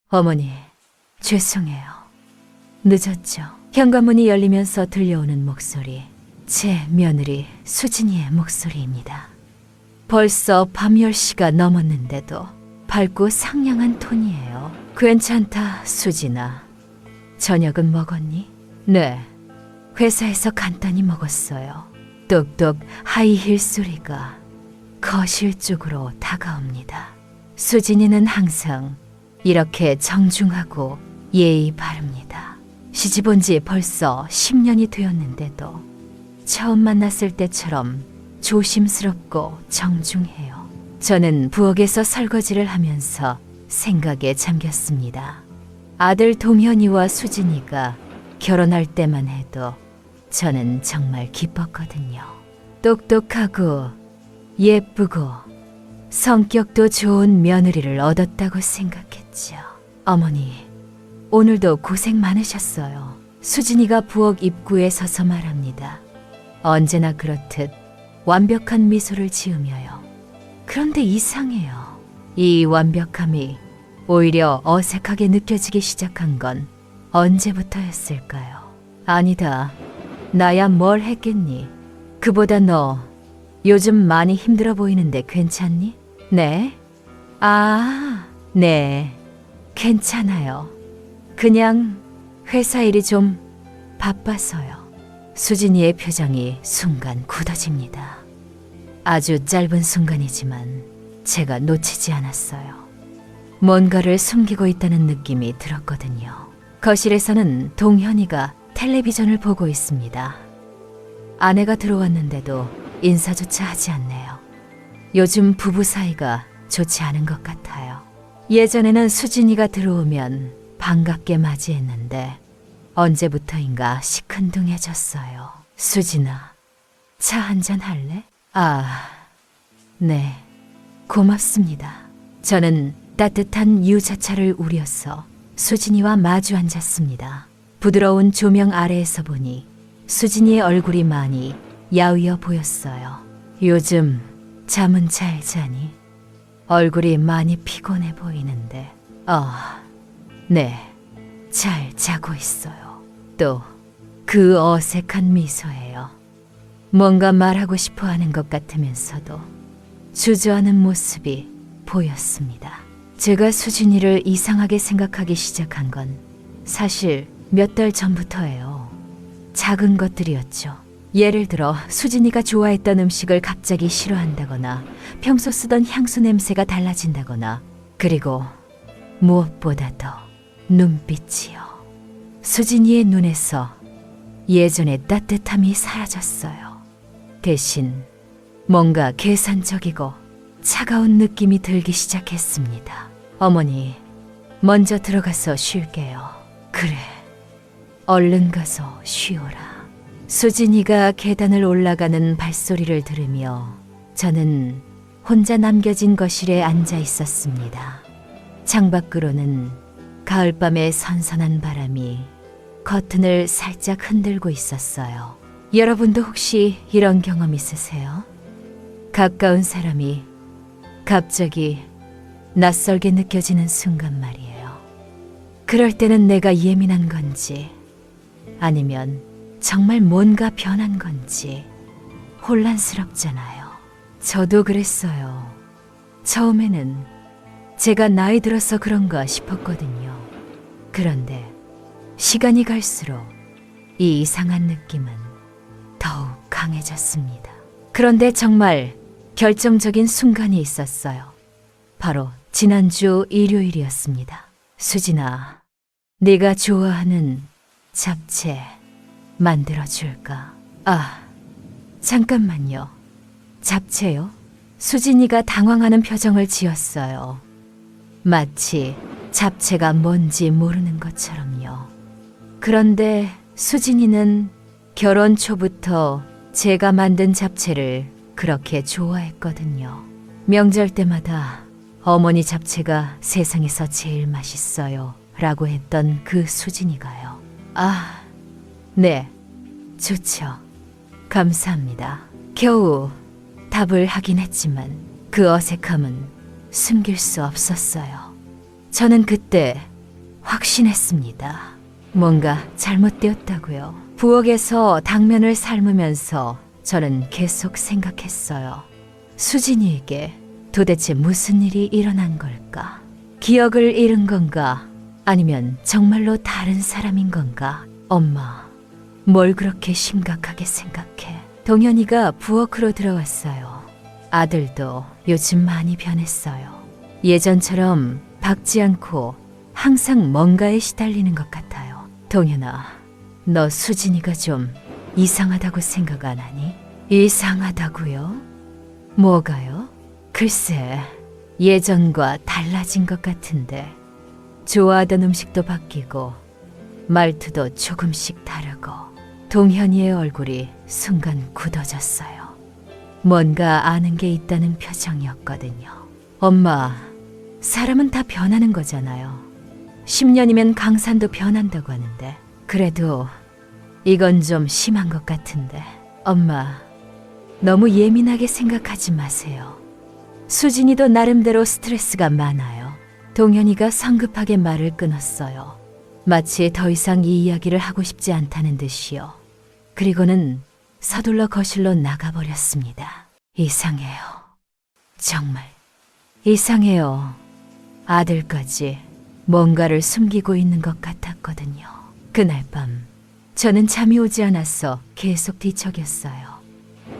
어머니, 죄송해요. 늦었죠. 현관문이 열리면서 들려오는 목소리. 제 며느리 수진이의 목소리입니다. 벌써 밤 10시가 넘었는데도 밝고 상냥한 톤이에요. 괜찮다, 수진아. 저녁은 먹었니? 네. 회사에서 간단히 먹었어요. 똑똑 하이힐 소리가 거실 쪽으로 다가옵니다. 수진이는 항상 이렇게 정중하고 예의 바릅니다. 시집 온 지 벌써 10년이 되었는데도 처음 만났을 때처럼 조심스럽고 정중해요. 저는 부엌에서 설거지를 하면서 생각에 잠겼습니다. 아들 동현이와 수진이가 결혼할 때만 해도 저는 정말 기뻤거든요. 똑똑하고 예쁘고 성격도 좋은 며느리를 얻었다고 생각했죠. 어머니, 오늘도 고생 많으셨어요. 수진이가 부엌 입구에 서서 말합니다. 언제나 그렇듯 완벽한 미소를 지으며요. 그런데 이상해요. 이 완벽함이 오히려 어색하게 느껴지기 시작한 건 언제부터였을까요? 아니다. 나야 뭘 했겠니? 그보다 너 요즘 많이 힘들어 보이는데 괜찮니? 네? 네. 괜찮아요. 그냥 회사 일이 좀 바빠서요. 수진이의 표정이 순간 굳어집니다. 아주 짧은 순간이지만 제가 놓치지 않았어요. 뭔가를 숨기고 있다는 느낌이 들었거든요. 거실에서는 동현이가 텔레비전을 보고 있습니다. 아내가 들어왔는데도 인사조차 하지 않네요. 요즘 부부 사이가 좋지 않은 것 같아요. 예전에는 수진이가 들어오면 반갑게 맞이했는데 언제부터인가 시큰둥해졌어요. 수진아, 차 한잔 할래? 네. 고맙습니다. 저는 따뜻한 유자차를 우려서 수진이와 마주 앉았습니다. 부드러운 조명 아래에서 보니 수진이의 얼굴이 많이 야위어 보였어요. 요즘 잠은 잘 자니? 얼굴이 많이 피곤해 보이는데. 네. 잘 자고 있어요. 또 그 어색한 미소예요. 뭔가 말하고 싶어 하는 것 같으면서도 주저하는 모습이 보였습니다. 제가 수진이를 이상하게 생각하기 시작한 건 사실 몇 달 전부터예요. 작은 것들이었죠. 예를 들어 수진이가 좋아했던 음식을 갑자기 싫어한다거나 평소 쓰던 향수 냄새가 달라진다거나, 그리고 무엇보다 더 눈빛이요. 수진이의 눈에서 예전의 따뜻함이 사라졌어요. 대신 뭔가 계산적이고 차가운 느낌이 들기 시작했습니다. 어머니, 먼저 들어가서 쉴게요. 그래, 얼른 가서 쉬어라. 수진이가 계단을 올라가는 발소리를 들으며 저는 혼자 남겨진 거실에 앉아 있었습니다. 창밖으로는 가을밤의 선선한 바람이 커튼을 살짝 흔들고 있었어요. 여러분도 혹시 이런 경험 있으세요? 가까운 사람이 갑자기 낯설게 느껴지는 순간 말이에요. 그럴 때는 내가 예민한 건지 아니면 정말 뭔가 변한 건지 혼란스럽잖아요. 저도 그랬어요. 처음에는 제가 나이 들어서 그런가 싶었거든요. 그런데 시간이 갈수록 이 이상한 느낌은 더욱 강해졌습니다. 그런데 정말 결정적인 순간이 있었어요. 바로 지난주 일요일이었습니다. 수진아, 네가 좋아하는 잡채 만들어줄까? 잠깐만요. 잡채요? 수진이가 당황하는 표정을 지었어요. 마치 잡채가 뭔지 모르는 것처럼요. 그런데 수진이는 결혼 초부터 제가 만든 잡채를 그렇게 좋아했거든요. 명절 때마다 어머니 잡채가 세상에서 제일 맛있어요 라고 했던 그 수진이가요. 네, 좋죠. 감사합니다. 겨우 답을 하긴 했지만 그 어색함은 숨길 수 없었어요. 저는 그때 확신했습니다. 뭔가 잘못되었다고요. 부엌에서 당면을 삶으면서 저는 계속 생각했어요. 수진이에게 도대체 무슨 일이 일어난 걸까? 기억을 잃은 건가? 아니면 정말로 다른 사람인 건가? 엄마, 뭘 그렇게 심각하게 생각해? 동현이가 부엌으로 들어왔어요. 아들도 요즘 많이 변했어요. 예전처럼 박지 않고 항상 뭔가에 시달리는 것 같아요. 동현아, 너 수진이가 좀 이상하다고 생각 안 하니? 이상하다고요? 뭐가요? 글쎄, 예전과 달라진 것 같은데 좋아하던 음식도 바뀌고 말투도 조금씩 다르고 동현이의 얼굴이 순간 굳어졌어요. 뭔가 아는 게 있다는 표정이었거든요. 엄마, 사람은 다 변하는 거잖아요. 10년이면 강산도 변한다고 하는데 그래도 이건 좀 심한 것 같은데 엄마, 너무 예민하게 생각하지 마세요. 수진이도 나름대로 스트레스가 많아요. 동현이가 성급하게 말을 끊었어요. 마치 더 이상 이 이야기를 하고 싶지 않다는 듯이요. 그리고는 서둘러 거실로 나가버렸습니다. 이상해요. 정말 이상해요. 아들까지 뭔가를 숨기고 있는 것 같았거든요. 그날 밤 저는 잠이 오지 않아서 계속 뒤척였어요.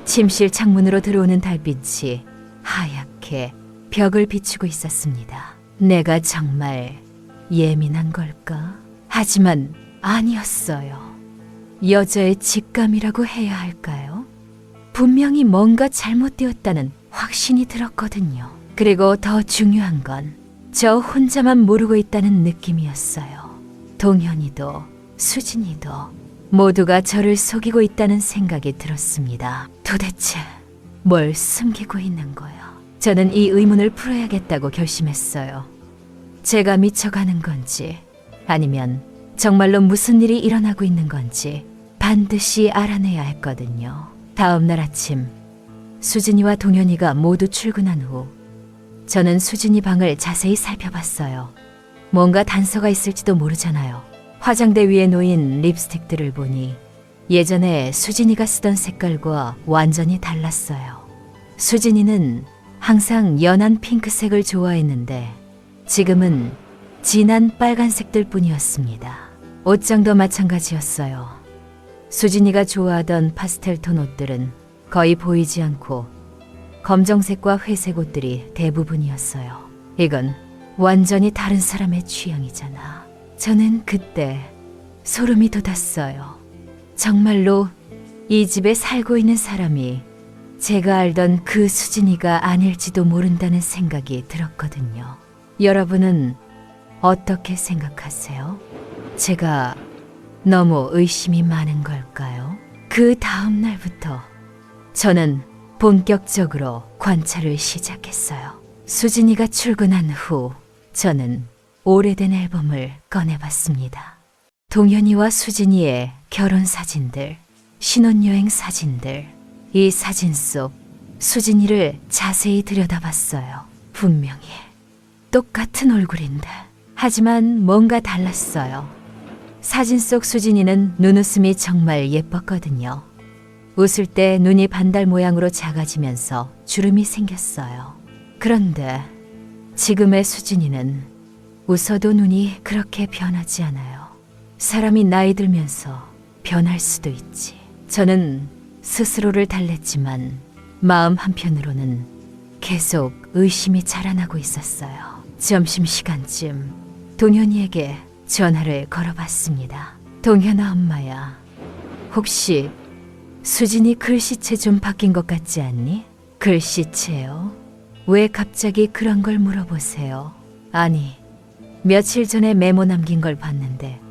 침실 창문으로 들어오는 달빛이 하얗게 벽을 비추고 있었습니다. 내가 정말 예민한 걸까? 하지만 아니었어요. 여자의 직감이라고 해야 할까요? 분명히 뭔가 잘못되었다는 확신이 들었거든요. 그리고 더 중요한 건 저 혼자만 모르고 있다는 느낌이었어요. 동현이도 수진이도 모두가 저를 속이고 있다는 생각이 들었습니다. 도대체 뭘 숨기고 있는 거야? 저는 이 의문을 풀어야겠다고 결심했어요. 제가 미쳐가는 건지 아니면 정말로 무슨 일이 일어나고 있는 건지 반드시 알아내야 했거든요. 다음 날 아침 수진이와 동현이가 모두 출근한 후 저는 수진이 방을 자세히 살펴봤어요. 뭔가 단서가 있을지도 모르잖아요. 화장대 위에 놓인 립스틱들을 보니 예전에 수진이가 쓰던 색깔과 완전히 달랐어요. 수진이는 항상 연한 핑크색을 좋아했는데 지금은 진한 빨간색들 뿐이었습니다. 옷장도 마찬가지였어요. 수진이가 좋아하던 파스텔톤 옷들은 거의 보이지 않고 검정색과 회색 옷들이 대부분이었어요. 이건 완전히 다른 사람의 취향이잖아. 저는 그때 소름이 돋았어요. 정말로 이 집에 살고 있는 사람이 제가 알던 그 수진이가 아닐지도 모른다는 생각이 들었거든요. 여러분은 어떻게 생각하세요? 제가 너무 의심이 많은 걸까요? 그 다음 날부터 저는 본격적으로 관찰을 시작했어요. 수진이가 출근한 후 저는 오래된 앨범을 꺼내봤습니다. 동현이와 수진이의 결혼 사진들, 신혼여행 사진들, 이 사진 속 수진이를 자세히 들여다봤어요. 분명히 똑같은 얼굴인데 하지만 뭔가 달랐어요. 사진 속 수진이는 눈웃음이 정말 예뻤거든요. 웃을 때 눈이 반달 모양으로 작아지면서 주름이 생겼어요. 그런데 지금의 수진이는 웃어도 눈이 그렇게 변하지 않아요. 사람이 나이 들면서 변할 수도 있지. 저는 스스로를 달랬지만 마음 한편으로는 계속 의심이 자라나고 있었어요. 점심시간쯤 동현이에게 전화를 걸어봤습니다. 동현아 엄마야, 혹시 수진이 글씨체 좀 바뀐 것 같지 않니? 글씨체요? 왜 갑자기 그런 걸 물어보세요? 아니, 며칠 전에 메모 남긴 걸 봤는데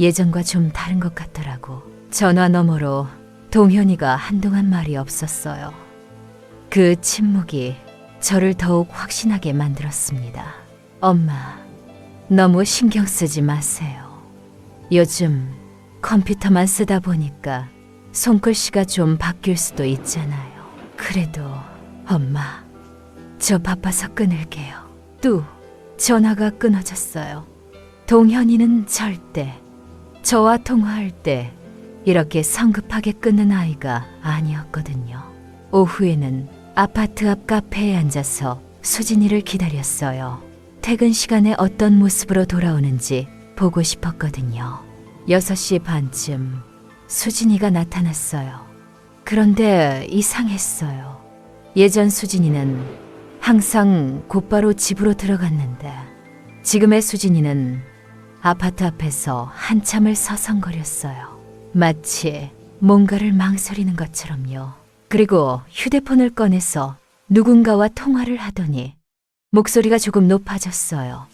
예전과 좀 다른 것 같더라고. 전화 너머로 동현이가 한동안 말이 없었어요. 그 침묵이 저를 더욱 확신하게 만들었습니다. 엄마, 너무 신경 쓰지 마세요. 요즘 컴퓨터만 쓰다 보니까 손글씨가 좀 바뀔 수도 있잖아요. 그래도 엄마, 저 바빠서 끊을게요. 또 전화가 끊어졌어요. 동현이는 절대 저와 통화할 때 이렇게 성급하게 끊는 아이가 아니었거든요. 오후에는 아파트 앞 카페에 앉아서 수진이를 기다렸어요. 퇴근 시간에 어떤 모습으로 돌아오는지 보고 싶었거든요. 6시 반쯤 수진이가 나타났어요. 그런데 이상했어요. 예전 수진이는 항상 곧바로 집으로 들어갔는데 지금의 수진이는 아파트 앞에서 한참을 서성거렸어요. 마치 뭔가를 망설이는 것처럼요. 그리고 휴대폰을 꺼내서 누군가와 통화를 하더니 목소리가 조금 높아졌어요.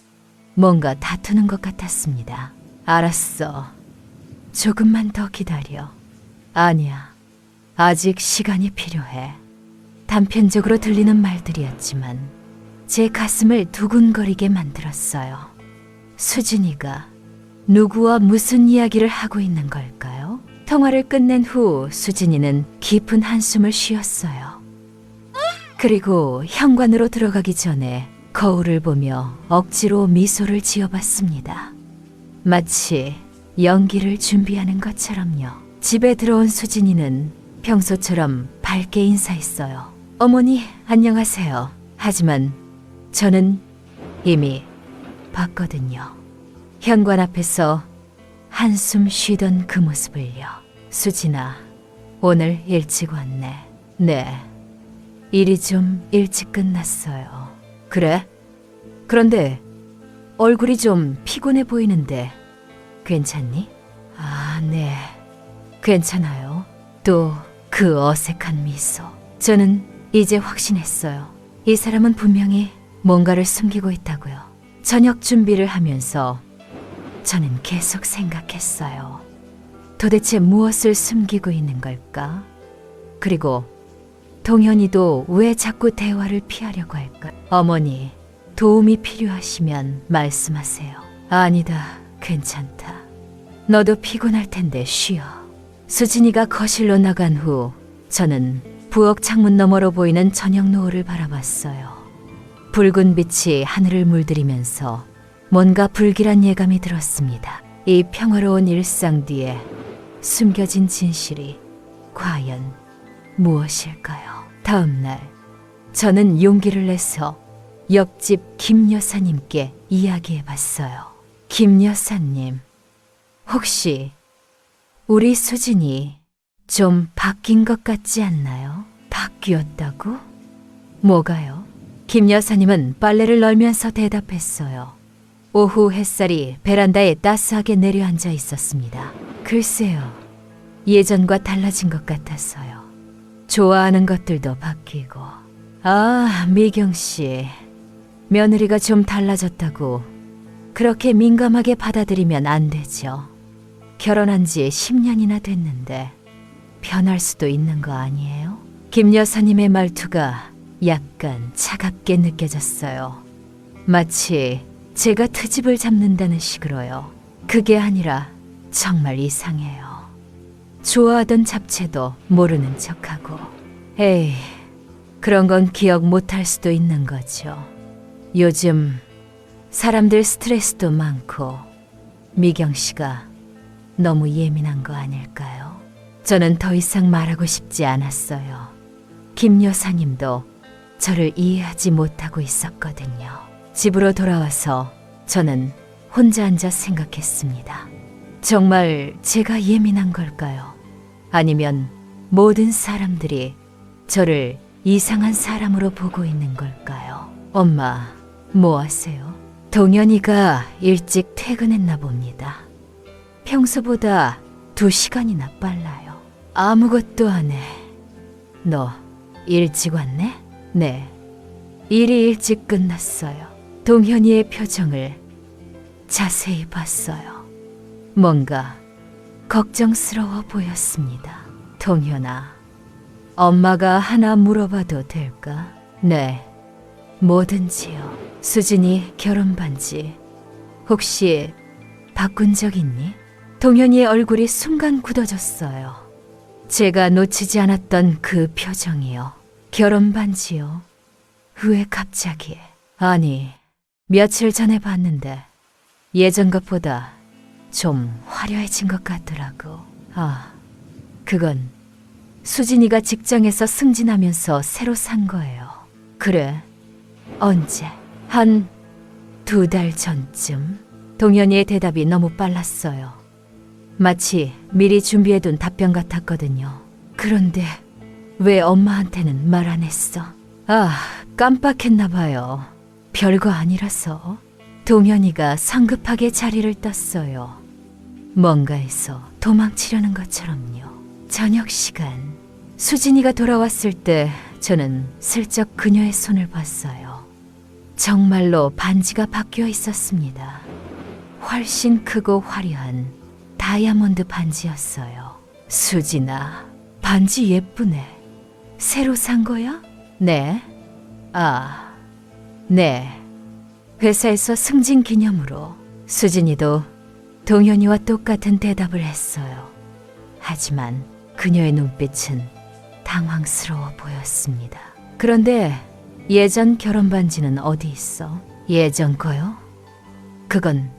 뭔가 다투는 것 같았습니다. 알았어. 조금만 더 기다려. 아니야. 아직 시간이 필요해. 단편적으로 들리는 말들이었지만 제 가슴을 두근거리게 만들었어요. 수진이가 누구와 무슨 이야기를 하고 있는 걸까요? 통화를 끝낸 후 수진이는 깊은 한숨을 쉬었어요. 그리고 현관으로 들어가기 전에 거울을 보며 억지로 미소를 지어봤습니다. 마치 연기를 준비하는 것처럼요. 집에 들어온 수진이는 평소처럼 밝게 인사했어요. 어머니, 안녕하세요. 하지만 저는 이미 봤거든요. 현관 앞에서 한숨 쉬던 그 모습을요. 수진아, 오늘 일찍 왔네. 네, 일이 좀 일찍 끝났어요. 그래? 그런데 얼굴이 좀 피곤해 보이는데 괜찮니? 아, 네, 괜찮아요. 또 그 어색한 미소. 저는 이제 확신했어요. 이 사람은 분명히 뭔가를 숨기고 있다고요. 저녁 준비를 하면서 저는 계속 생각했어요. 도대체 무엇을 숨기고 있는 걸까? 그리고 동현이도 왜 자꾸 대화를 피하려고 할까? 어머니, 도움이 필요하시면 말씀하세요. 아니다, 괜찮다. 너도 피곤할 텐데 쉬어. 수진이가 거실로 나간 후 저는 부엌 창문 너머로 보이는 저녁 노을을 바라봤어요. 붉은 빛이 하늘을 물들이면서 뭔가 불길한 예감이 들었습니다. 이 평화로운 일상 뒤에 숨겨진 진실이 과연 무엇일까요? 다음 날 저는 용기를 내서 옆집 김 여사님께 이야기해봤어요. 김 여사님, 혹시 우리 수진이 좀 바뀐 것 같지 않나요? 바뀌었다고? 뭐가요? 김 여사님은 빨래를 널면서 대답했어요. 오후 햇살이 베란다에 따스하게 내려앉아 있었습니다. 글쎄요, 예전과 달라진 것 같아서요. 좋아하는 것들도 바뀌고. 아, 미경 씨, 며느리가 좀 달라졌다고 그렇게 민감하게 받아들이면 안 되죠. 결혼한 지 10년이나 됐는데 변할 수도 있는 거 아니에요? 김 여사님의 말투가 약간 차갑게 느껴졌어요. 마치 제가 트집을 잡는다는 식으로요. 그게 아니라 정말 이상해요. 좋아하던 잡채도 모르는 척하고. 에이, 그런 건 기억 못할 수도 있는 거죠. 요즘 사람들 스트레스도 많고 미경 씨가 너무 예민한 거 아닐까요? 저는 더 이상 말하고 싶지 않았어요. 김 여사님도 저를 이해하지 못하고 있었거든요. 집으로 돌아와서 저는 혼자 앉아 생각했습니다. 정말 제가 예민한 걸까요? 아니면 모든 사람들이 저를 이상한 사람으로 보고 있는 걸까요? 엄마, 뭐 하세요? 동현이가 일찍 퇴근했나 봅니다. 평소보다 2시간이나 빨라요. 아무것도 안 해. 너 일찍 왔네? 네. 일이 일찍 끝났어요. 동현이의 표정을 자세히 봤어요. 뭔가 걱정스러워 보였습니다. 동현아, 엄마가 하나 물어봐도 될까? 네, 뭐든지요. 수진이 결혼 반지 혹시 바꾼 적 있니? 동현이의 얼굴이 순간 굳어졌어요. 제가 놓치지 않았던 그 표정이요. 결혼 반지요? 왜 갑자기? 아니, 며칠 전에 봤는데 예전 것보다 좀 화려해진 것 같더라고. 아, 그건 수진이가 직장에서 승진하면서 새로 산 거예요. 그래, 언제? 한 2달 전쯤? 동현이의 대답이 너무 빨랐어요. 마치 미리 준비해둔 답변 같았거든요. 그런데 왜 엄마한테는 말 안 했어? 아, 깜빡했나 봐요. 별거 아니라서. 동현이가 성급하게 자리를 떴어요. 뭔가에서 도망치려는 것처럼요. 저녁 시간, 수진이가 돌아왔을 때 저는 슬쩍 그녀의 손을 봤어요. 정말로 반지가 바뀌어 있었습니다. 훨씬 크고 화려한 다이아몬드 반지였어요. 수진아, 반지 예쁘네. 새로 산 거야? 네. 아, 네. 회사에서 승진 기념으로. 수진이도 동현이와 똑같은 대답을 했어요. 하지만 그녀의 눈빛은 당황스러워 보였습니다. 그런데 예전 결혼 반지는 어디 있어? 예전 거요? 그건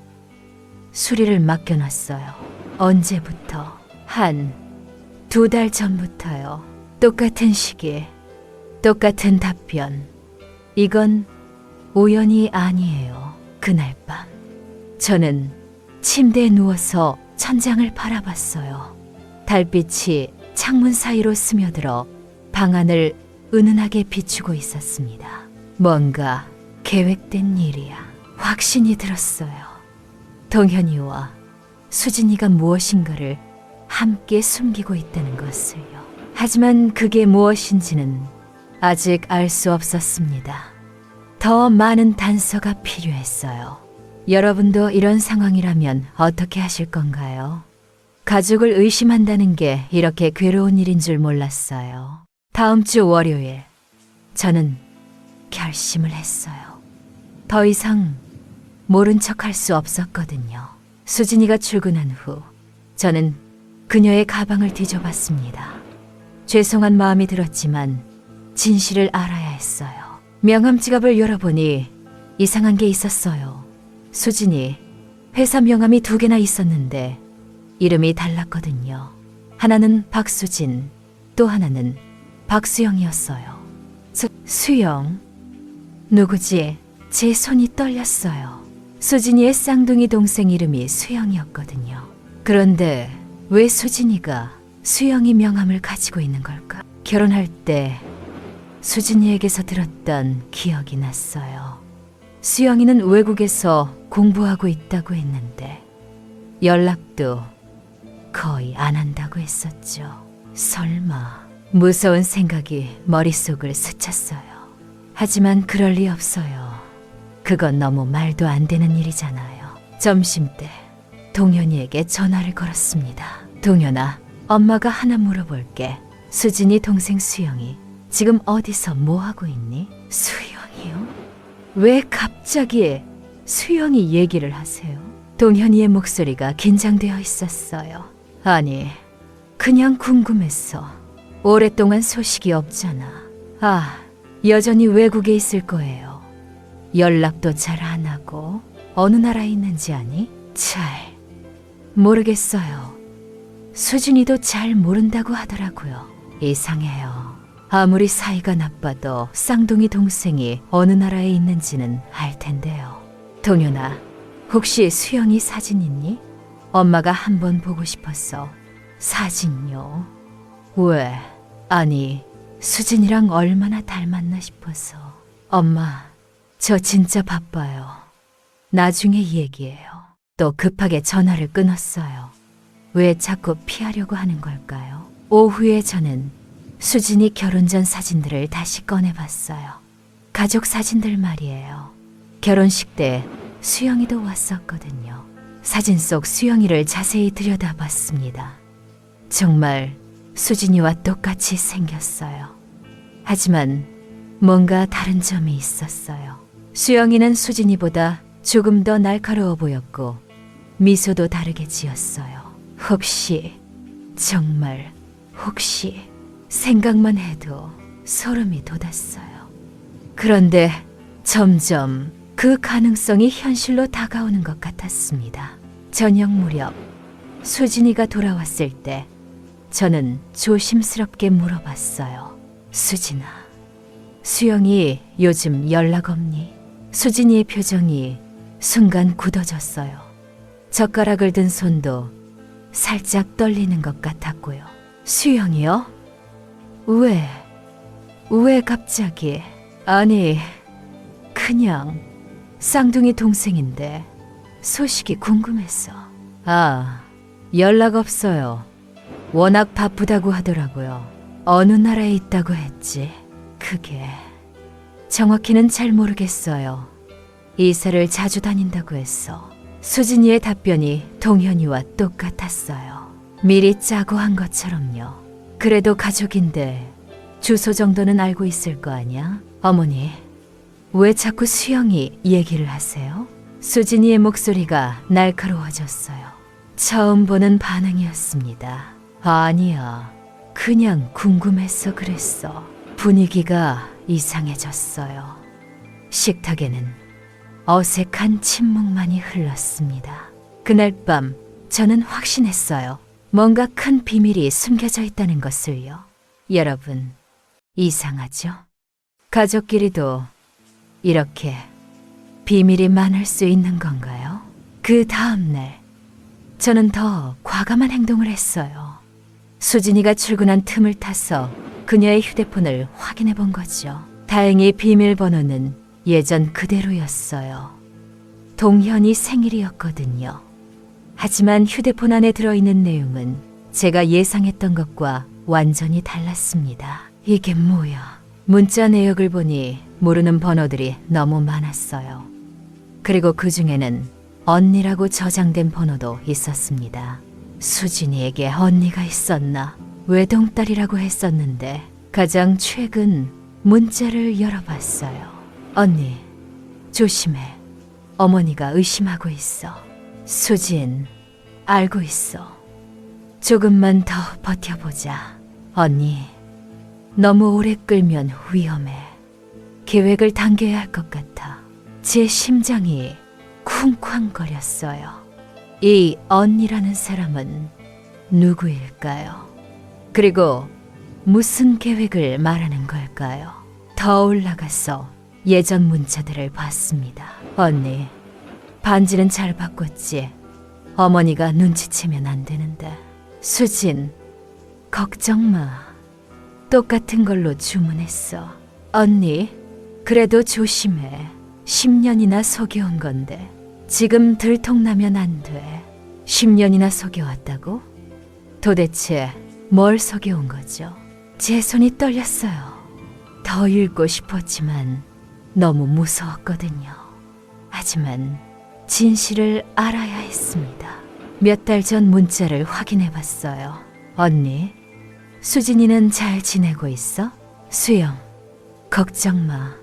수리를 맡겨놨어요. 언제부터? 한 2달 전부터요. 똑같은 시기, 똑같은 답변. 이건 우연이 아니에요. 그날 밤 저는 침대에 누워서 천장을 바라봤어요. 달빛이 창문 사이로 스며들어 방 안을 은은하게 비추고 있었습니다. 뭔가 계획된 일이야. 확신이 들었어요. 동현이와 수진이가 무엇인가를 함께 숨기고 있다는 것을요. 하지만 그게 무엇인지는 아직 알 수 없었습니다. 더 많은 단서가 필요했어요. 여러분도 이런 상황이라면 어떻게 하실 건가요? 가족을 의심한다는 게 이렇게 괴로운 일인 줄 몰랐어요. 다음 주 월요일, 저는 결심을 했어요. 더 이상 모른 척할 수 없었거든요. 수진이가 출근한 후, 저는 그녀의 가방을 뒤져봤습니다. 죄송한 마음이 들었지만 진실을 알아야 했어요. 명함 지갑을 열어보니 이상한 게 있었어요. 수진이 회사 명함이 2개나 있었는데 이름이 달랐거든요. 하나는 박수진, 또 하나는 박수영이었어요. 수영? 누구지? 제 손이 떨렸어요. 수진이의 쌍둥이 동생 이름이 수영이었거든요. 그런데 왜 수진이가 수영이 명함을 가지고 있는 걸까? 결혼할 때 수진이에게서 들었던 기억이 났어요. 수영이는 외국에서 공부하고 있다고 했는데 연락도 거의 안 한다고 했었죠. 설마. 무서운 생각이 머릿속을 스쳤어요. 하지만 그럴 리 없어요. 그건 너무 말도 안 되는 일이잖아요. 점심때 동현이에게 전화를 걸었습니다. 동현아, 엄마가 하나 물어볼게. 수진이 동생 수영이 지금 어디서 뭐 하고 있니? 수영이요? 왜 갑자기 수영이 얘기를 하세요? 동현이의 목소리가 긴장되어 있었어요. 아니, 그냥 궁금했어. 오랫동안 소식이 없잖아. 아, 여전히 외국에 있을 거예요. 연락도 잘 안 하고 어느 나라에 있는지 아니? 잘 모르겠어요. 수진이도 잘 모른다고 하더라고요. 이상해요. 아무리 사이가 나빠도 쌍둥이 동생이 어느 나라에 있는지는 알 텐데요. 동현아, 혹시 수영이 사진 있니? 엄마가 한번 보고 싶었어. 사진요? 왜? 아니, 수진이랑 얼마나 닮았나 싶어서. 엄마, 저 진짜 바빠요. 나중에 얘기해요. 또 급하게 전화를 끊었어요. 왜 자꾸 피하려고 하는 걸까요? 오후에 저는 수진이 결혼 전 사진들을 다시 꺼내봤어요. 가족 사진들 말이에요. 결혼식 때 수영이도 왔었거든요. 사진 속 수영이를 자세히 들여다봤습니다. 정말 수진이와 똑같이 생겼어요. 하지만 뭔가 다른 점이 있었어요. 수영이는 수진이보다 조금 더 날카로워 보였고 미소도 다르게 지었어요. 혹시, 정말 혹시 생각만 해도 소름이 돋았어요. 그런데 점점 그 가능성이 현실로 다가오는 것 같았습니다. 저녁 무렵 수진이가 돌아왔을 때 저는 조심스럽게 물어봤어요. 수진아, 수영이 요즘 연락 없니? 수진이의 표정이 순간 굳어졌어요. 젓가락을 든 손도 살짝 떨리는 것 같았고요. 수영이요? 왜 갑자기? 아니, 그냥 쌍둥이 동생인데 소식이 궁금해서. 아, 연락 없어요. 워낙 바쁘다고 하더라고요. 어느 나라에 있다고 했지? 그게 정확히는 잘 모르겠어요. 이사를 자주 다닌다고 했어. 수진이의 답변이 동현이와 똑같았어요. 미리 짜고 한 것처럼요. 그래도 가족인데 주소 정도는 알고 있을 거 아니야? 어머니, 왜 자꾸 수영이 얘기를 하세요? 수진이의 목소리가 날카로워졌어요. 처음 보는 반응이었습니다. 아니야, 그냥 궁금해서 그랬어. 분위기가 이상해졌어요. 식탁에는 어색한 침묵만이 흘렀습니다. 그날 밤 저는 확신했어요. 뭔가 큰 비밀이 숨겨져 있다는 것을요. 여러분, 이상하죠? 가족끼리도 이렇게 비밀이 많을 수 있는 건가요? 그 다음날 저는 더 과감한 행동을 했어요. 수진이가 출근한 틈을 타서 그녀의 휴대폰을 확인해 본 거죠. 다행히 비밀번호는 예전 그대로였어요. 동현이 생일이었거든요. 하지만 휴대폰 안에 들어있는 내용은 제가 예상했던 것과 완전히 달랐습니다. 이게 뭐야? 문자 내역을 보니 모르는 번호들이 너무 많았어요. 그리고 그 중에는 언니라고 저장된 번호도 있었습니다. 수진이에게 언니가 있었나? 외동딸이라고 했었는데 가장 최근 문자를 열어봤어요. 언니, 조심해. 어머니가 의심하고 있어. 수진, 알고 있어. 조금만 더 버텨보자. 언니, 너무 오래 끌면 위험해. 계획을 당겨야 할 것 같아. 제 심장이 쿵쾅거렸어요. 이 언니라는 사람은 누구일까요? 그리고 무슨 계획을 말하는 걸까요? 더 올라가서 예전 문자들을 봤습니다. 언니, 반지는 잘 바꿨지? 어머니가 눈치채면 안 되는데. 수진, 걱정 마. 똑같은 걸로 주문했어. 언니, 그래도 조심해. 10년이나 속여온 건데 지금 들통나면 안 돼. 10년이나 속여왔다고? 도대체 뭘 속여온 거죠? 제 손이 떨렸어요. 더 읽고 싶었지만 너무 무서웠거든요. 하지만 진실을 알아야 했습니다. 몇 달 전 문자를 확인해 봤어요. 언니, 수진이는 잘 지내고 있어? 수영, 걱정 마.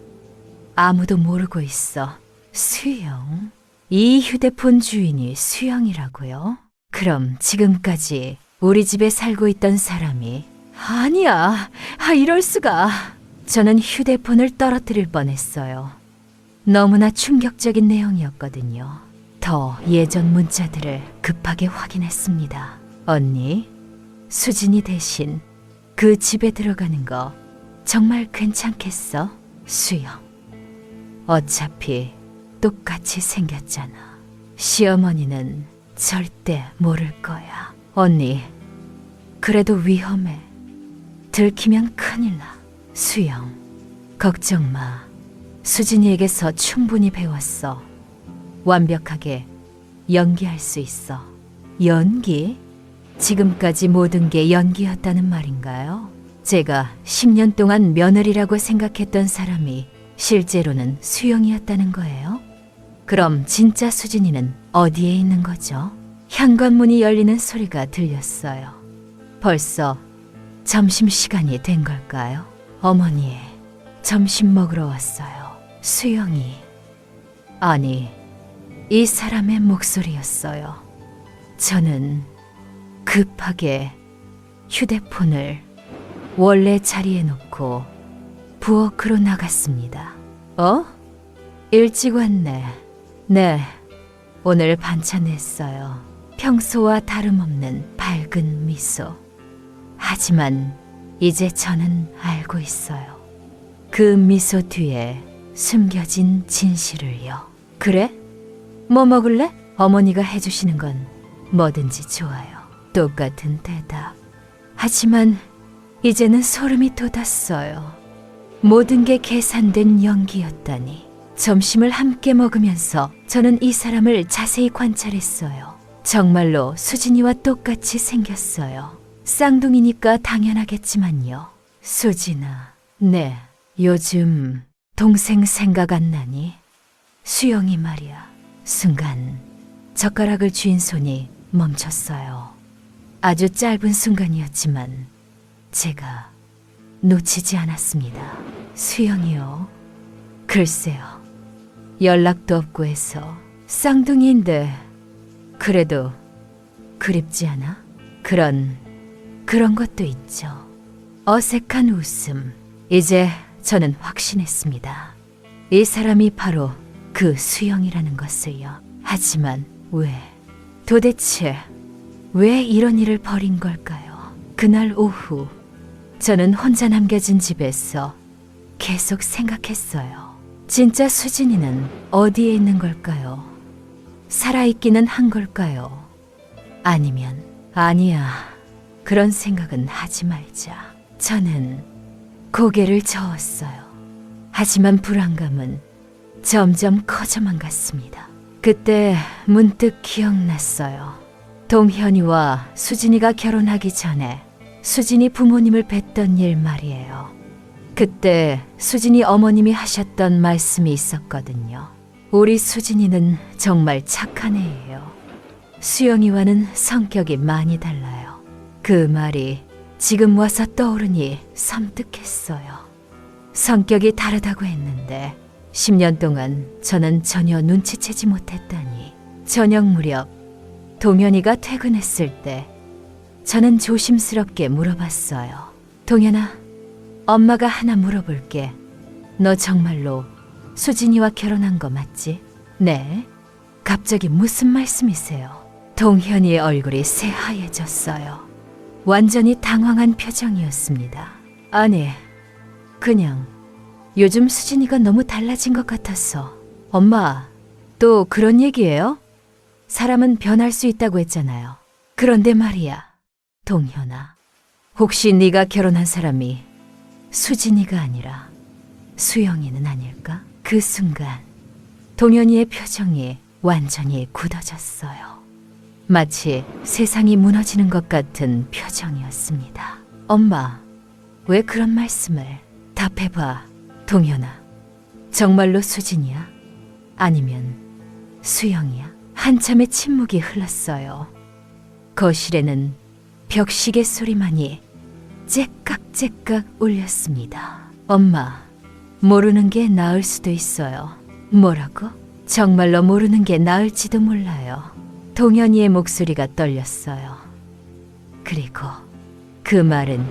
아무도 모르고 있어. 수영? 이 휴대폰 주인이 수영이라고요? 그럼 지금까지 우리 집에 살고 있던 사람이... 아니야, 이럴 수가. 저는 휴대폰을 떨어뜨릴 뻔했어요. 너무나 충격적인 내용이었거든요. 더 예전 문자들을 급하게 확인했습니다. 언니, 수진이 대신 그 집에 들어가는 거 정말 괜찮겠어? 수영, 어차피 똑같이 생겼잖아. 시어머니는 절대 모를 거야. 언니, 그래도 위험해. 들키면 큰일 나. 수영, 걱정 마. 수진이에게서 충분히 배웠어. 완벽하게 연기할 수 있어. 연기? 지금까지 모든 게 연기였다는 말인가요? 제가 10년 동안 며느리라고 생각했던 사람이 실제로는 수영이었다는 거예요? 그럼 진짜 수진이는 어디에 있는 거죠? 현관문이 열리는 소리가 들렸어요. 벌써 점심시간이 된 걸까요? 어머니, 점심 먹으러 왔어요. 수영이. 아니, 이 사람의 목소리였어요. 저는 급하게 휴대폰을 원래 자리에 놓고 부엌으로 나갔습니다. 어? 일찍 왔네. 네, 오늘 반찬 냈어요. 평소와 다름없는 밝은 미소. 하지만 이제 저는 알고 있어요. 그 미소 뒤에 숨겨진 진실을요. 그래? 뭐 먹을래? 어머니가 해주시는 건 뭐든지 좋아요. 똑같은 대답. 하지만 이제는 소름이 돋았어요. 모든 게 계산된 연기였다니. 점심을 함께 먹으면서 저는 이 사람을 자세히 관찰했어요. 정말로 수진이와 똑같이 생겼어요. 쌍둥이니까 당연하겠지만요. 수진아, 네, 요즘 동생 생각 안 나니? 수영이 말이야. 순간 젓가락을 쥐인 손이 멈췄어요. 아주 짧은 순간이었지만 제가 놓치지 않았습니다. 수영이요? 글쎄요. 연락도 없고 해서 쌍둥이인데 그래도 그립지 않아? 그런 것도 있죠. 어색한 웃음. 이제 저는 확신했습니다. 이 사람이 바로 그 수영이라는 것을요. 하지만 도대체 왜 이런 일을 벌인 걸까요? 그날 오후 저는 혼자 남겨진 집에서 계속 생각했어요. 진짜 수진이는 어디에 있는 걸까요? 살아있기는 한 걸까요? 아니면 아니야. 그런 생각은 하지 말자. 저는 고개를 저었어요. 하지만 불안감은 점점 커져만 갔습니다. 그때 문득 기억났어요. 동현이와 수진이가 결혼하기 전에 수진이 부모님을 뵀던 일 말이에요. 그때 수진이 어머님이 하셨던 말씀이 있었거든요. 우리 수진이는 정말 착한 애예요. 수영이와는 성격이 많이 달라요. 그 말이 지금 와서 떠오르니 섬뜩했어요. 성격이 다르다고 했는데 10년 동안 저는 전혀 눈치채지 못했다니. 저녁 무렵 동현이가 퇴근했을 때 저는 조심스럽게 물어봤어요. 동현아, 엄마가 하나 물어볼게. 너 정말로 수진이와 결혼한 거 맞지? 네. 갑자기 무슨 말씀이세요? 동현이의 얼굴이 새하얘졌어요. 완전히 당황한 표정이었습니다. 아니, 그냥 요즘 수진이가 너무 달라진 것 같아서. 엄마, 또 그런 얘기예요? 사람은 변할 수 있다고 했잖아요. 그런데 말이야, 동현아. 혹시 네가 결혼한 사람이 수진이가 아니라 수영이는 아닐까? 그 순간 동현이의 표정이 완전히 굳어졌어요. 마치 세상이 무너지는 것 같은 표정이었습니다. 엄마, 왜 그런 말씀을? 답해봐, 동현아. 정말로 수진이야? 아니면 수영이야? 한참의 침묵이 흘렀어요. 거실에는 벽시계 소리만이 째깍째깍 울렸습니다. 엄마, 모르는 게 나을 수도 있어요. 뭐라고? 정말로 모르는 게 나을지도 몰라요. 동현이의 목소리가 떨렸어요. 그리고 그 말은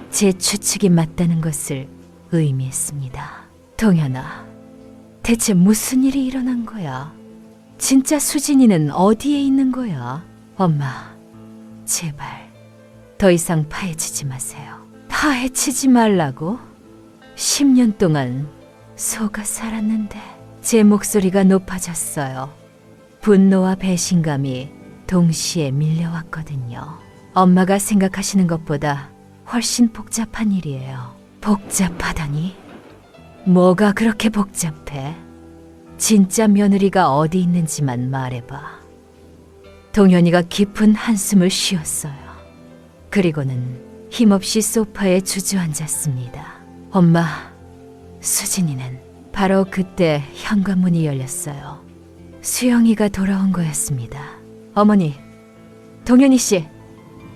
제 추측이 맞다는 것을 의미했습니다. 동현아, 대체 무슨 일이 일어난 거야? 진짜 수진이는 어디에 있는 거야? 엄마, 제발 더 이상 파헤치지 마세요. 파헤치지 말라고? 10년 동안 속아 살았는데. 제 목소리가 높아졌어요. 분노와 배신감이 동시에 밀려왔거든요. 엄마가 생각하시는 것보다 훨씬 복잡한 일이에요. 복잡하다니? 뭐가 그렇게 복잡해? 진짜 며느리가 어디 있는지만 말해봐. 동현이가 깊은 한숨을 쉬었어요. 그리고는 힘없이 소파에 주저앉았습니다. 엄마, 수진이는. 바로 그때 현관문이 열렸어요. 수영이가 돌아온 거였습니다. 어머니, 동현이 씨,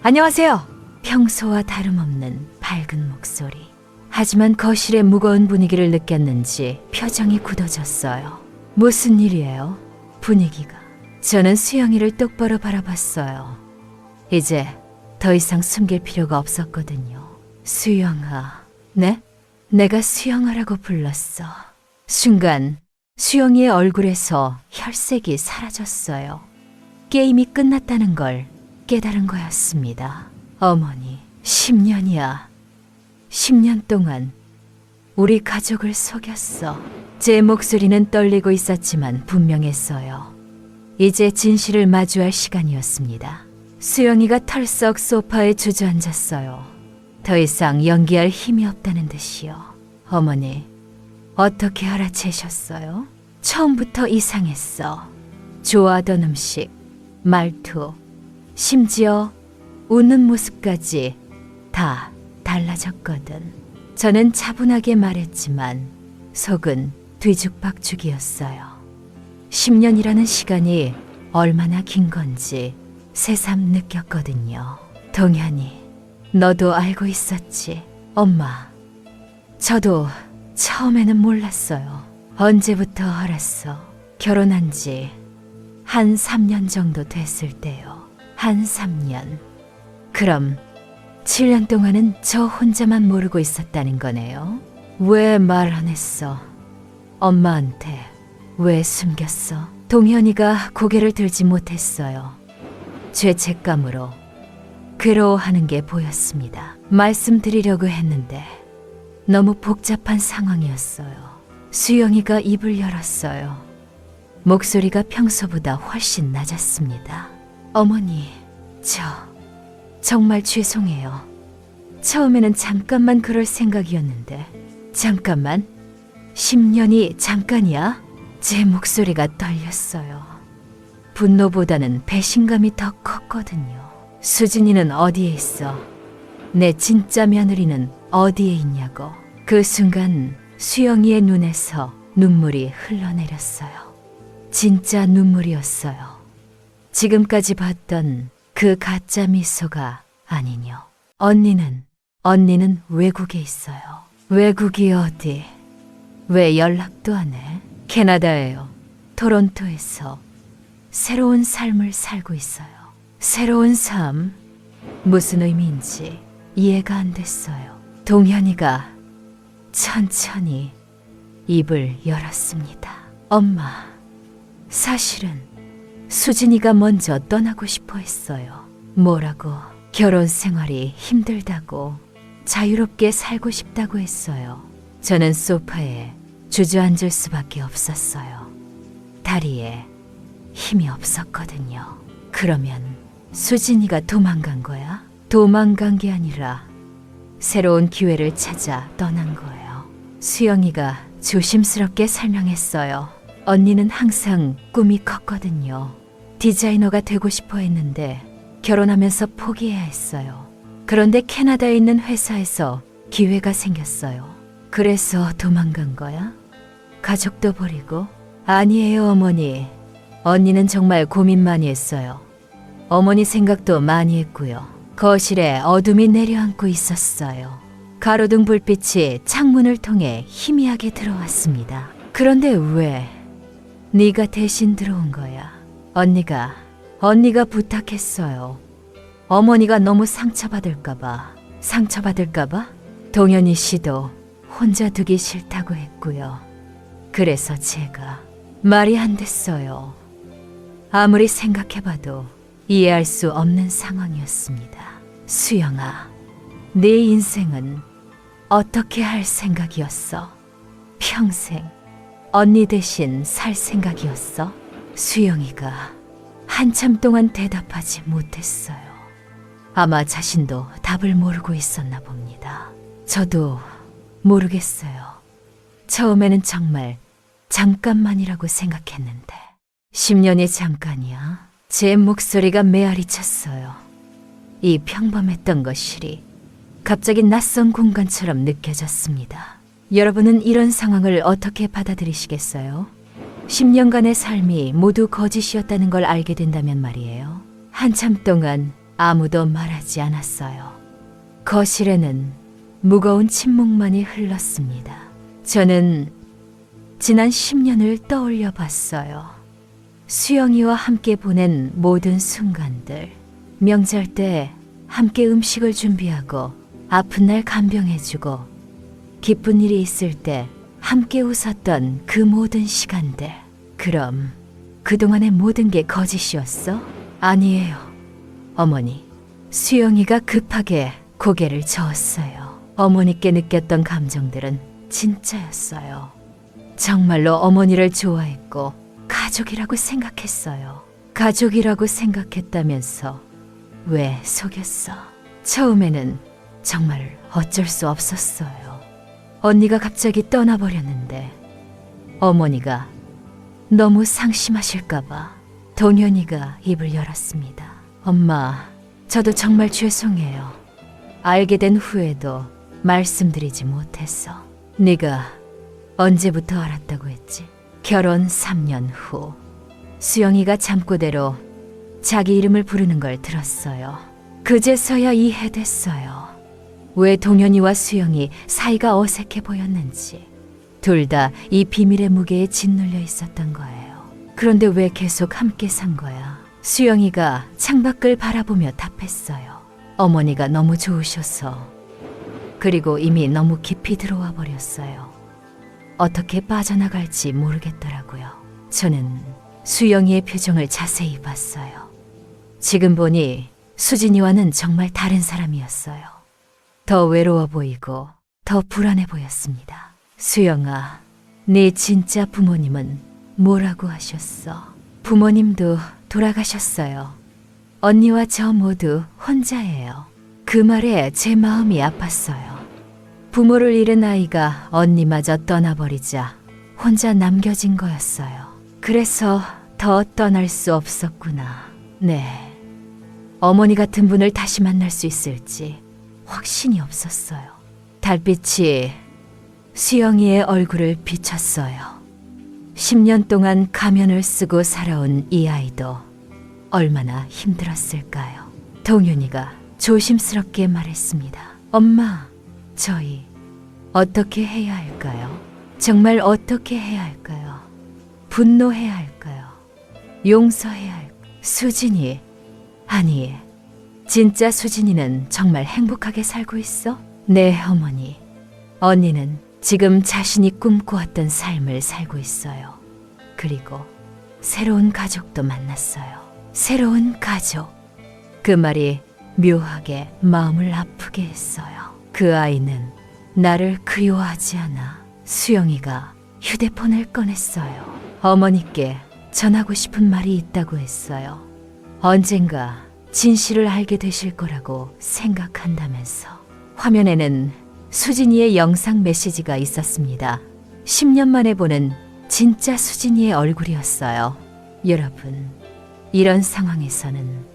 안녕하세요. 평소와 다름없는 밝은 목소리. 하지만 거실의 무거운 분위기를 느꼈는지 표정이 굳어졌어요. 무슨 일이에요? 분위기가. 저는 수영이를 똑바로 바라봤어요. 이제 더 이상 숨길 필요가 없었거든요. 수영아. 네? 내가 수영아라고 불렀어. 순간 수영이의 얼굴에서 혈색이 사라졌어요. 게임이 끝났다는 걸 깨달은 거였습니다. 어머니, 10년이야. 10년 동안 우리 가족을 속였어. 제 목소리는 떨리고 있었지만 분명했어요. 이제 진실을 마주할 시간이었습니다. 수영이가 털썩 소파에 주저앉았어요. 더 이상 연기할 힘이 없다는 듯이요. 어머니, 어떻게 알아채셨어요? 처음부터 이상했어. 좋아하던 음식, 말투, 심지어 웃는 모습까지 다 달라졌거든. 저는 차분하게 말했지만 속은 뒤죽박죽이었어요. 10년이라는 시간이 얼마나 긴 건지 새삼 느꼈거든요. 동현이, 너도 알고 있었지? 엄마, 저도 처음에는 몰랐어요. 언제부터 알았어? 결혼한 지 한 3년 정도 됐을 때요. 한 3년. 그럼 7년 동안은 저 혼자만 모르고 있었다는 거네요. 왜 말 안 했어? 엄마한테 왜 숨겼어? 동현이가 고개를 들지 못했어요. 죄책감으로 괴로워하는 게 보였습니다. 말씀드리려고 했는데 너무 복잡한 상황이었어요. 수영이가 입을 열었어요. 목소리가 평소보다 훨씬 낮았습니다. 어머니, 정말 죄송해요. 처음에는 잠깐만 그럴 생각이었는데. 잠깐만? 10년이 잠깐이야? 제 목소리가 떨렸어요. 분노보다는 배신감이 더 컸거든요. 수진이는 어디에 있어? 내 진짜 며느리는 어디에 있냐고. 그 순간 수영이의 눈에서 눈물이 흘러내렸어요. 진짜 눈물이었어요. 지금까지 봤던 그 가짜 미소가 아니뇨. 언니는 외국에 있어요. 외국이 어디? 왜 연락도 안 해? 캐나다예요. 토론토에서 새로운 삶을 살고 있어요. 새로운 삶? 무슨 의미인지 이해가 안 됐어요. 동현이가 천천히 입을 열었습니다. 엄마, 사실은 수진이가 먼저 떠나고 싶어 했어요. 뭐라고? 결혼 생활이 힘들다고, 자유롭게 살고 싶다고 했어요. 저는 소파에 주저앉을 수밖에 없었어요. 다리에 힘이 없었거든요. 그러면 수진이가 도망간 거야? 도망간 게 아니라 새로운 기회를 찾아 떠난 거예요. 수영이가 조심스럽게 설명했어요. 언니는 항상 꿈이 컸거든요. 디자이너가 되고 싶어 했는데 결혼하면서 포기해야 했어요. 그런데 캐나다에 있는 회사에서 기회가 생겼어요. 그래서 도망간 거야? 가족도 버리고? 아니에요, 어머니. 언니는 정말 고민 많이 했어요. 어머니 생각도 많이 했고요. 거실에 어둠이 내려앉고 있었어요. 가로등 불빛이 창문을 통해 희미하게 들어왔습니다. 그런데 왜 네가 대신 들어온 거야? 언니가 부탁했어요. 어머니가 너무 상처받을까봐. 상처받을까봐? 동현이 씨도 혼자 두기 싫다고 했고요. 그래서 제가 말이 안 됐어요. 아무리 생각해봐도 이해할 수 없는 상황이었습니다. 수영아, 네 인생은 어떻게 할 생각이었어? 평생 언니 대신 살 생각이었어? 수영이가 한참 동안 대답하지 못했어요. 아마 자신도 답을 모르고 있었나 봅니다. 저도 모르겠어요. 처음에는 정말 잠깐만이라고 생각했는데 10년이 잠깐이야. 제 목소리가 메아리 쳤어요. 이 평범했던 것이 갑자기 낯선 공간처럼 느껴졌습니다. 여러분은 이런 상황을 어떻게 받아들이시겠어요? 10년간의 삶이 모두 거짓이었다는 걸 알게 된다면 말이에요. 한참 동안 아무도 말하지 않았어요. 거실에는 무거운 침묵만이 흘렀습니다. 저는 지난 10년을 떠올려 봤어요. 수영이와 함께 보낸 모든 순간들. 명절 때 함께 음식을 준비하고 아픈 날 간병해주고 기쁜 일이 있을 때 함께 웃었던 그 모든 시간들. 그럼 그동안의 모든 게 거짓이었어? 아니에요, 어머니. 수영이가 급하게 고개를 저었어요. 어머니께 느꼈던 감정들은 진짜였어요. 정말로 어머니를 좋아했고 가족이라고 생각했어요. 가족이라고 생각했다면서 왜 속였어? 처음에는 정말 어쩔 수 없었어요. 언니가 갑자기 떠나버렸는데 어머니가 너무 상심하실까봐 동현이가 입을 열었습니다. 엄마, 저도 정말 죄송해요. 알게 된 후에도 말씀드리지 못해서. 네가 언제부터 알았다고 했지? 결혼 3년 후 수영이가 잠꼬대로 자기 이름을 부르는 걸 들었어요. 그제서야 이해됐어요. 왜 동현이와 수영이 사이가 어색해 보였는지. 둘 다 이 비밀의 무게에 짓눌려 있었던 거예요. 그런데 왜 계속 함께 산 거야? 수영이가 창밖을 바라보며 답했어요. 어머니가 너무 좋으셔서. 그리고 이미 너무 깊이 들어와 버렸어요. 어떻게 빠져나갈지 모르겠더라고요. 저는 수영이의 표정을 자세히 봤어요. 지금 보니 수진이와는 정말 다른 사람이었어요. 더 외로워 보이고 더 불안해 보였습니다. 수영아, 네 진짜 부모님은 뭐라고 하셨어? 부모님도 돌아가셨어요. 언니와 저 모두 혼자예요. 그 말에 제 마음이 아팠어요. 부모를 잃은 아이가 언니마저 떠나버리자 혼자 남겨진 거였어요. 그래서 더 떠날 수 없었구나. 네. 어머니 같은 분을 다시 만날 수 있을지 확신이 없었어요. 달빛이 수영이의 얼굴을 비췄어요. 10년 동안 가면을 쓰고 살아온 이 아이도 얼마나 힘들었을까요? 동윤이가 조심스럽게 말했습니다. 엄마, 저희 어떻게 해야 할까요? 정말 어떻게 해야 할까요? 분노해야 할까요? 용서해야 할까요? 수진이, 아니, 진짜 수진이는 정말 행복하게 살고 있어? 네, 어머니. 언니는 지금 자신이 꿈꿔왔던 삶을 살고 있어요. 그리고 새로운 가족도 만났어요. 새로운 가족. 그 말이 묘하게 마음을 아프게 했어요. 그 아이는 나를 그리워하지 않아. 수영이가 휴대폰을 꺼냈어요. 어머니께 전하고 싶은 말이 있다고 했어요. 언젠가 진실을 알게 되실 거라고 생각한다면서. 화면에는 수진이의 영상 메시지가 있었습니다. 10년 만에 보는 진짜 수진이의 얼굴이었어요. 여러분, 이런 상황에서는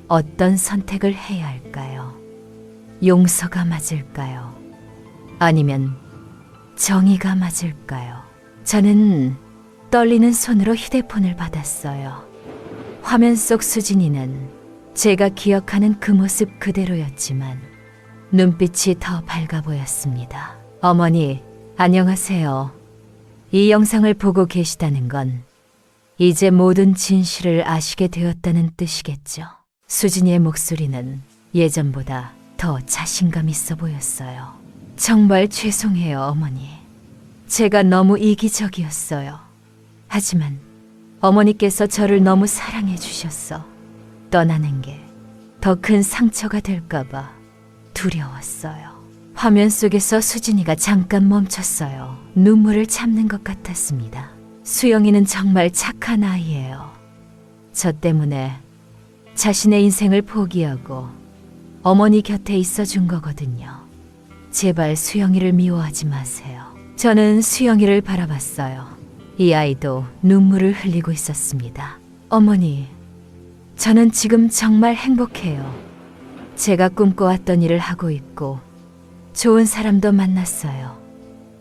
어떤 선택을 해야 할까요? 용서가 맞을까요? 아니면 정의가 맞을까요? 저는 떨리는 손으로 휴대폰을 받았어요. 화면 속 수진이는 제가 기억하는 그 모습 그대로였지만 눈빛이 더 밝아 보였습니다. 어머니, 안녕하세요. 이 영상을 보고 계시다는 건 이제 모든 진실을 아시게 되었다는 뜻이겠죠. 수진이의 목소리는 예전보다 더 자신감 있어 보였어요. 정말 죄송해요, 어머니. 제가 너무 이기적이었어요. 하지만 어머니께서 저를 너무 사랑해 주셨어. 떠나는 게 더 큰 상처가 될까봐 두려웠어요. 화면 속에서 수진이가 잠깐 멈췄어요. 눈물을 참는 것 같았습니다. 수영이는 정말 착한 아이예요. 저 때문에 자신의 인생을 포기하고 어머니 곁에 있어준 거거든요. 제발 수영이를 미워하지 마세요. 저는 수영이를 바라봤어요. 이 아이도 눈물을 흘리고 있었습니다. 어머니, 저는 지금 정말 행복해요. 제가 꿈꿔왔던 일을 하고 있고 좋은 사람도 만났어요.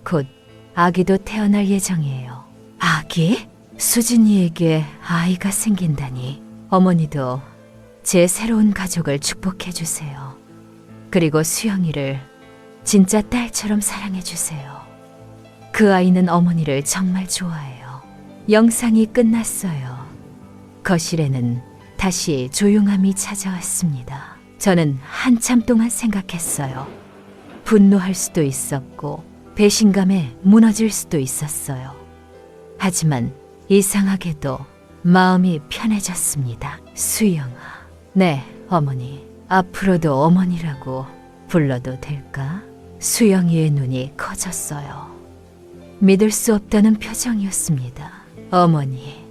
곧 아기도 태어날 예정이에요. 아기? 수진이에게 아이가 생긴다니. 어머니도 제 새로운 가족을 축복해 주세요. 그리고 수영이를 진짜 딸처럼 사랑해 주세요. 그 아이는 어머니를 정말 좋아해요. 영상이 끝났어요. 거실에는 다시 조용함이 찾아왔습니다. 저는 한참 동안 생각했어요. 분노할 수도 있었고 배신감에 무너질 수도 있었어요. 하지만 이상하게도 마음이 편해졌습니다. 수영아. 네, 어머니. 앞으로도 어머니라고 불러도 될까? 수영이의 눈이 커졌어요. 믿을 수 없다는 표정이었습니다. 어머니,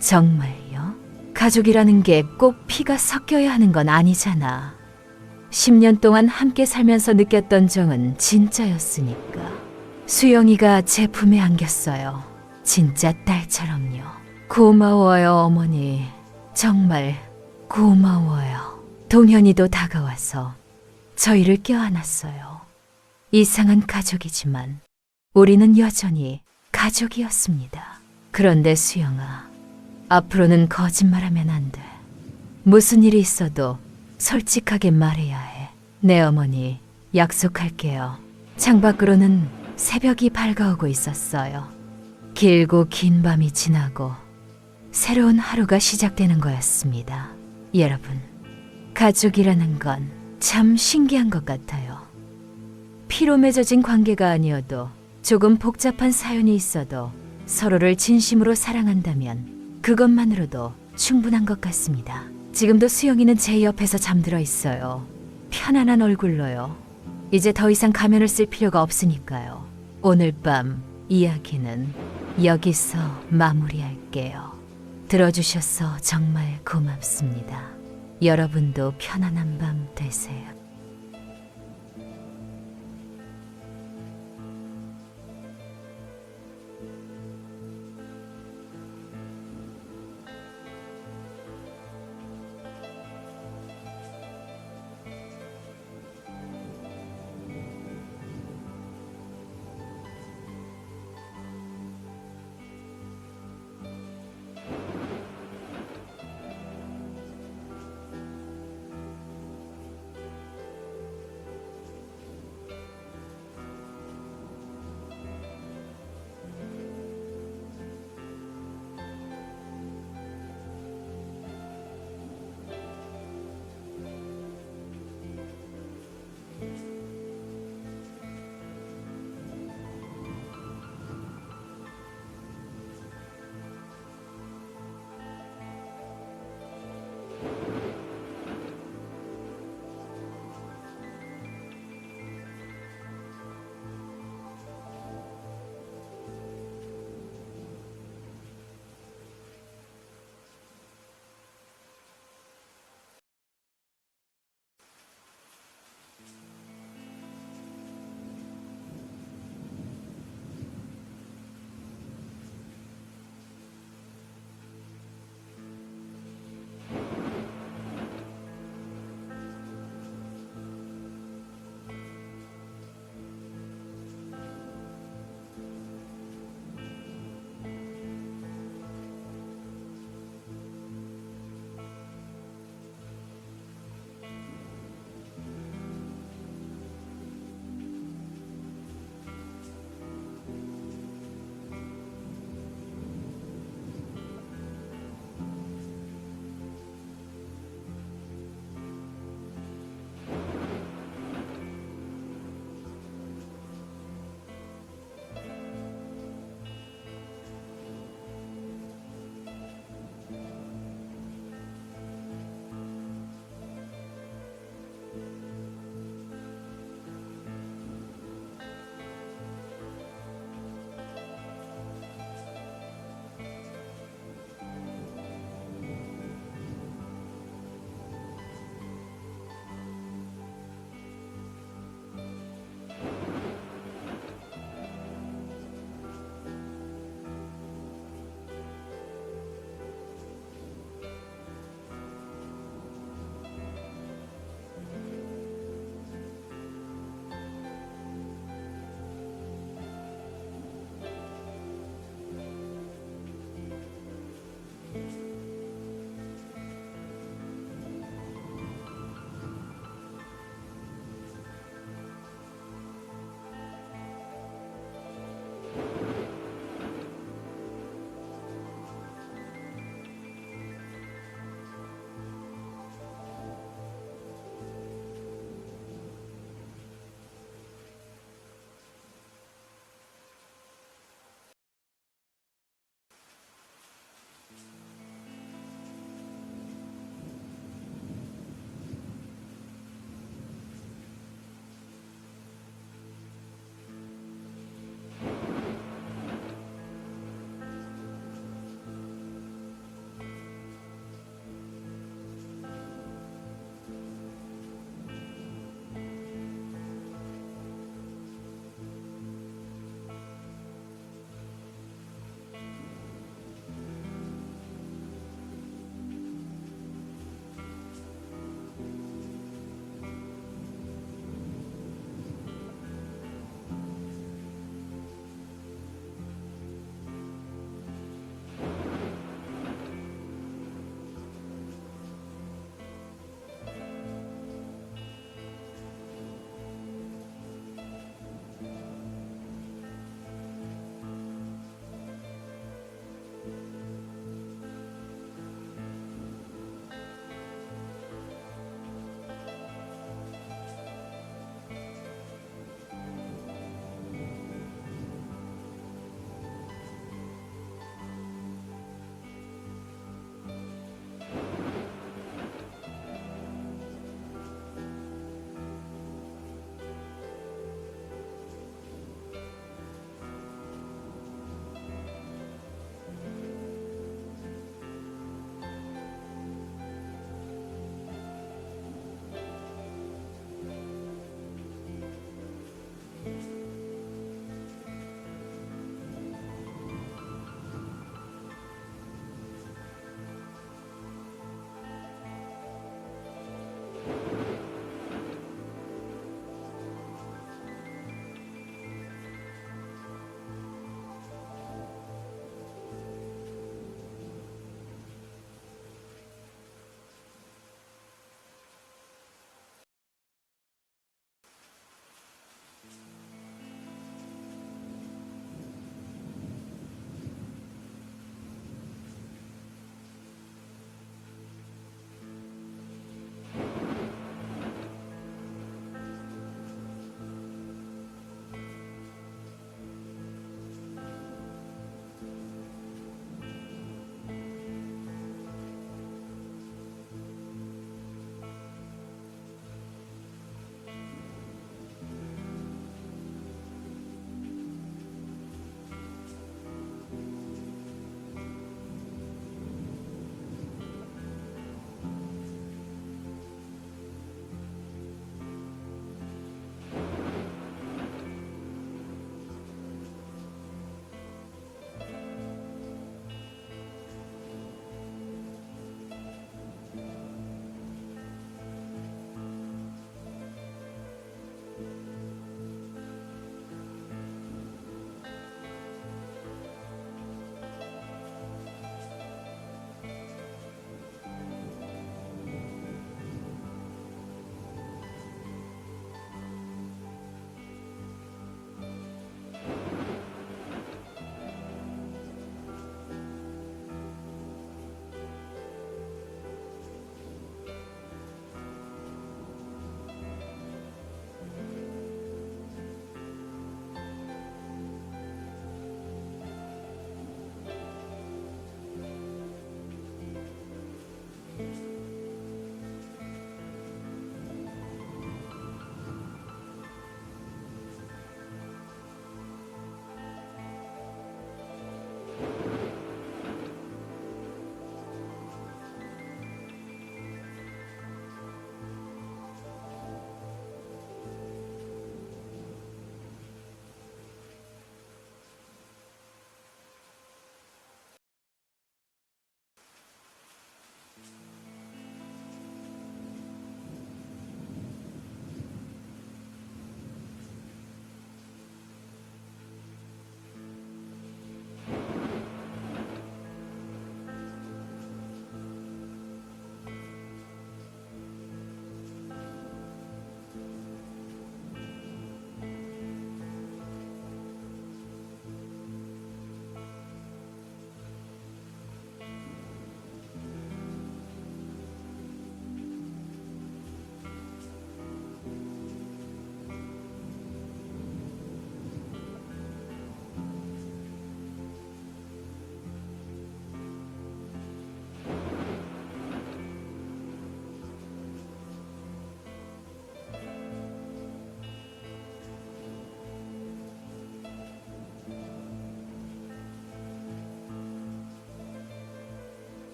정말요? 가족이라는 게 꼭 피가 섞여야 하는 건 아니잖아. 10년 동안 함께 살면서 느꼈던 정은 진짜였으니까. 수영이가 제 품에 안겼어요. 진짜 딸처럼요. 고마워요, 어머니. 정말 고마워요. 동현이도 다가와서 저희를 껴안았어요. 이상한 가족이지만 우리는 여전히 가족이었습니다. 그런데 수영아, 앞으로는 거짓말하면 안 돼. 무슨 일이 있어도 솔직하게 말해야 해. 네, 어머니, 약속할게요. 창밖으로는 새벽이 밝아오고 있었어요. 길고 긴 밤이 지나고 새로운 하루가 시작되는 거였습니다. 여러분, 가족이라는 건 참 신기한 것 같아요. 피로 맺어진 관계가 아니어도 조금 복잡한 사연이 있어도 서로를 진심으로 사랑한다면 그것만으로도 충분한 것 같습니다. 지금도 수영이는 제 옆에서 잠들어 있어요. 편안한 얼굴로요. 이제 더 이상 가면을 쓸 필요가 없으니까요. 오늘 밤 이야기는 여기서 마무리할게요. 들어주셔서 정말 고맙습니다. 여러분도 편안한 밤 되세요.